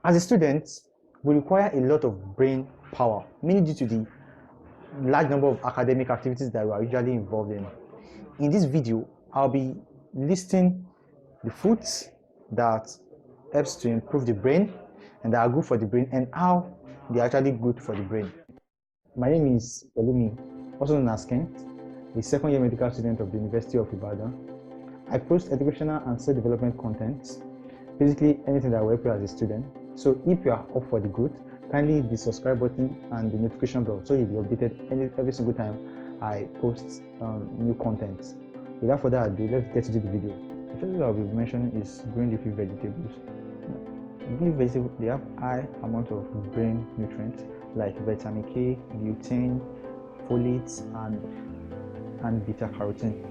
As a student, we require a lot of brain power, mainly due to the large number of academic activities that we are usually involved in. In this video, I'll be listing the foods that helps to improve the brain and that are good for the brain and how they're actually good for the brain. My name is Pelumi, also known as Kent, a second-year medical student of the University of Ibadan. I post educational and self-development content, basically anything that will help you as a student. So if you are up for the growth, kindly hit the subscribe button and the notification bell so you'll be updated every single time I post new content. Without further ado, let's get to the video. The first thing I'll be mentioning is green leafy vegetables. Green leafy vegetables, they have high amount of brain nutrients like vitamin K, butane, folate, and beta carotene.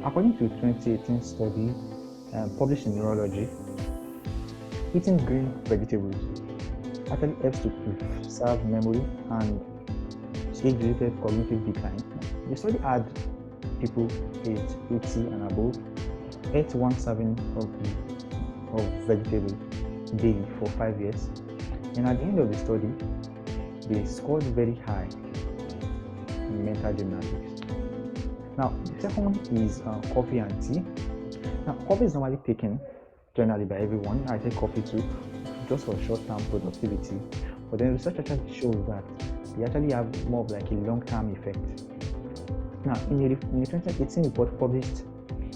According to a 2018 study published in Neurology, eating green vegetables actually helps to preserve memory and age-related cognitive decline. The study had people aged 80 and above ate 1 serving of vegetables daily for 5 years, and at the end of the study, they scored very high in mental gymnastics. Now, the second one is coffee and tea. Now, coffee is normally taken generally by everyone. I take coffee too, just for short-term productivity. But then research actually shows that they actually have more of like a long-term effect. Now, in a 2018 report published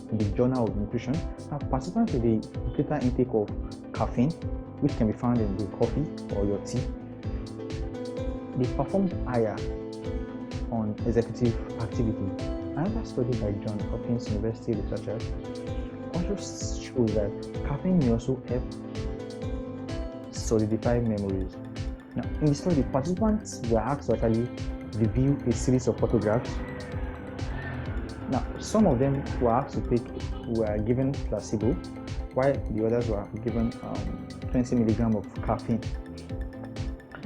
in the Journal of Nutrition, now participants with a greater intake of caffeine, which can be found in the coffee or your tea, they performed higher on executive activity. Another study by Johns Hopkins University researchers also shows that caffeine may also help solidify memories. Now, in the study, participants were asked to actually review a series of photographs. Now, some of them were given placebo, while the others were given 20 milligrams of caffeine.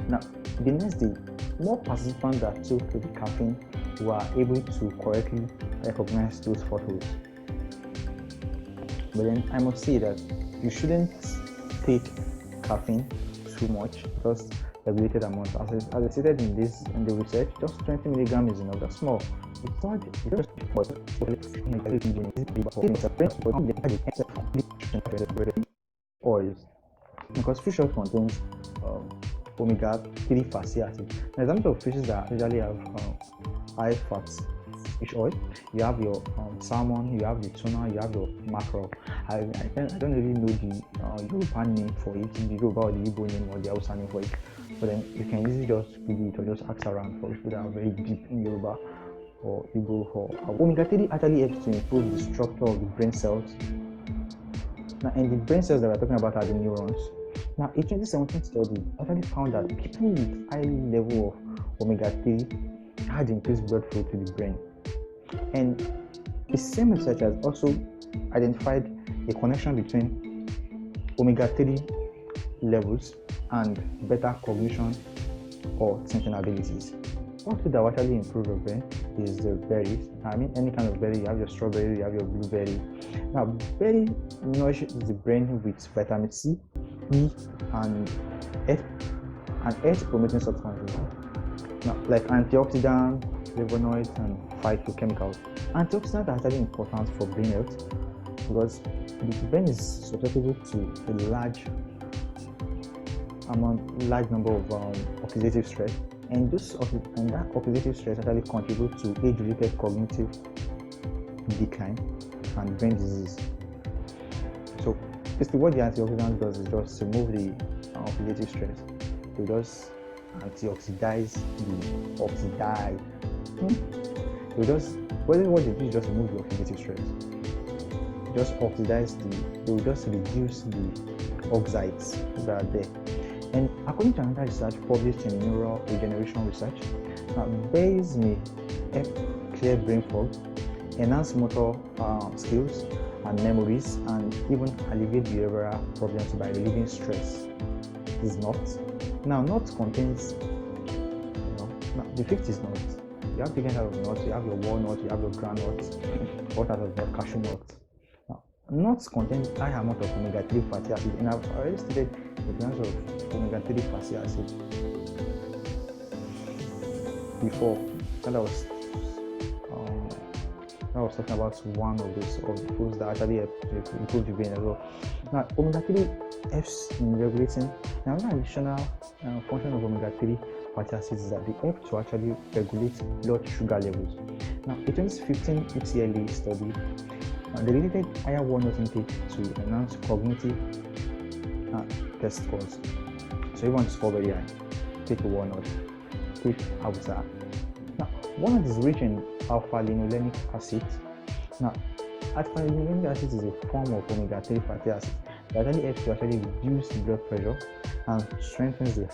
Now, the next day, more participants that took the caffeine were able to correctly recognize those photos. But then I must say that you shouldn't take caffeine too much, just regulated amount. As I stated in the research, just 20 milligrams is enough. That's small. It's not just oils, because fish oil contains omega-3 fatty acids. An example of fishes that usually have high fats fish oil, you have your salmon, you have the tuna, you have your mackerel. I don't really know the Yoruba name for it, the Yoruba or the Igbo name or the Hausa name for it, but then you can easily just Google it or just ask around for people that are very deep in Yoruba or Igbo. Omega-3 actually helps to improve the structure of the brain cells. Now, and the brain cells that we're talking about are the neurons. Now, a 2017 study actually found that people with high level of omega-3 had increased blood flow to the brain. And the same researchers also identified a connection between omega-3 levels and better cognition or thinking abilities. One food that will actually improve your brain is the berries. I mean, any kind of berry. You have your strawberry, you have your blueberry. Now, berry nourishes the brain with vitamin C, E, and H-promoting substances. Now, like antioxidants, flavonoids, and phytochemicals. Antioxidants are actually important for brain health because the brain is susceptible to a large number of oxidative stress, and that oxidative stress actually contributes to age-related cognitive decline and brain disease. So basically what the antioxidant does is just remove the oxidative stress. It just antioxidize the oxidide. It just what they do is just remove the oxidative stress. Just oxidize they will just reduce the oxides that are there. And according to another research published in Neural Regeneration Research, berries may help clear brain fog, enhance motor skills and memories, and even alleviate behavioral problems by relieving stress. This is nuts. Now, nuts contains, the fifth is nuts. You have different types of nuts. You have your walnuts, you have your groundnuts, what type of nut, cashew nuts. Now, nuts contain high amount of omega-3 fatty acid, and I've already stated the plants of omega-3 fatty acid before, and I was talking about one of the foods that actually help to improve the brain as well. Now, omega-3 helps in regulating. Now, another additional function of omega-3 fatty acids is that they help to actually regulate blood sugar levels. Now, a 2015 UTLA study they related higher walnut intake to enhance cognitive test scores. So, if you want to score very high, take a walnut, take avocado. Now, walnut is rich in alpha-linolenic acid. Now, alpha-linolenic acid is a form of omega-3 fatty acid that actually helps to actually reduce blood pressure and strengthens the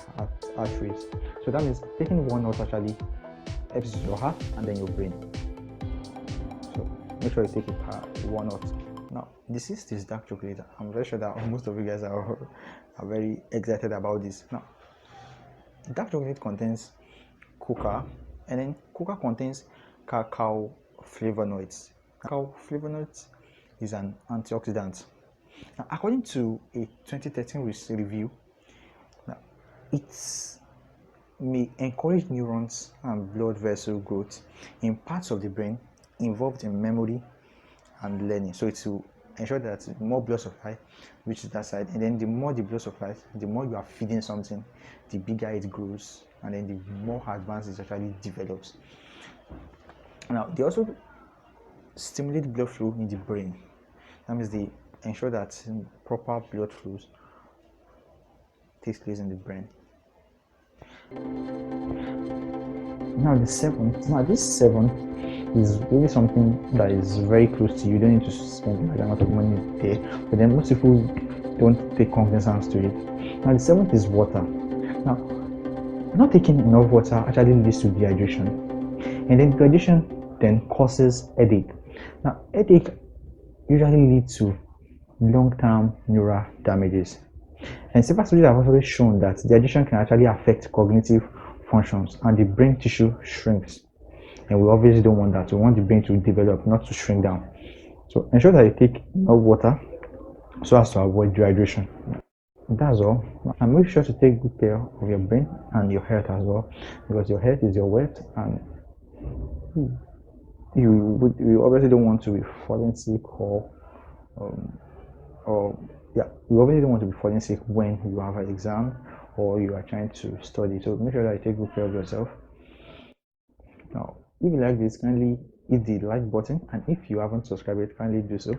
arteries. So that means taking walnut actually helps your heart and then your brain. So make sure you take a walnut. Now, this is dark chocolate. I'm very sure that most of you guys are very excited about this. Now, dark chocolate contains cocoa, and then cocoa contains cacao flavonoids. Cacao flavonoids is an antioxidant. Now, according to a 2013 review, it may encourage neurons and blood vessel growth in parts of the brain involved in memory and learning. So it will ensure that more blood supply reaches that side, and then the more the blood supply, the more you are feeding something, the bigger it grows, and then the more advanced it actually develops. Now, they also stimulate blood flow in the brain. That means they ensure that proper blood flows takes place in the brain. Now this seventh is really something that is very close to you. You don't need to spend a lot of money there, but then most people don't take cognizance to it. Now the seventh is water. Now, not taking enough water actually leads to dehydration, and then dehydration then causes headache. Now headache usually leads to long-term neural damages. And several studies have also shown that dehydration can actually affect cognitive functions and the brain tissue shrinks. And we obviously don't want that. We want the brain to develop, not to shrink down. So ensure that you take enough water so as to avoid dehydration. That's all. And make sure to take good care of your brain and your health as well, because your health is your wealth, and you obviously don't want to be falling sick you obviously don't want to be falling sick when you have an exam or you are trying to study. So make sure that you take good care of yourself. Now, if you like this, kindly hit the like button, and if you haven't subscribed yet, kindly do so.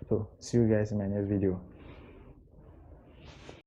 So see you guys in my next video.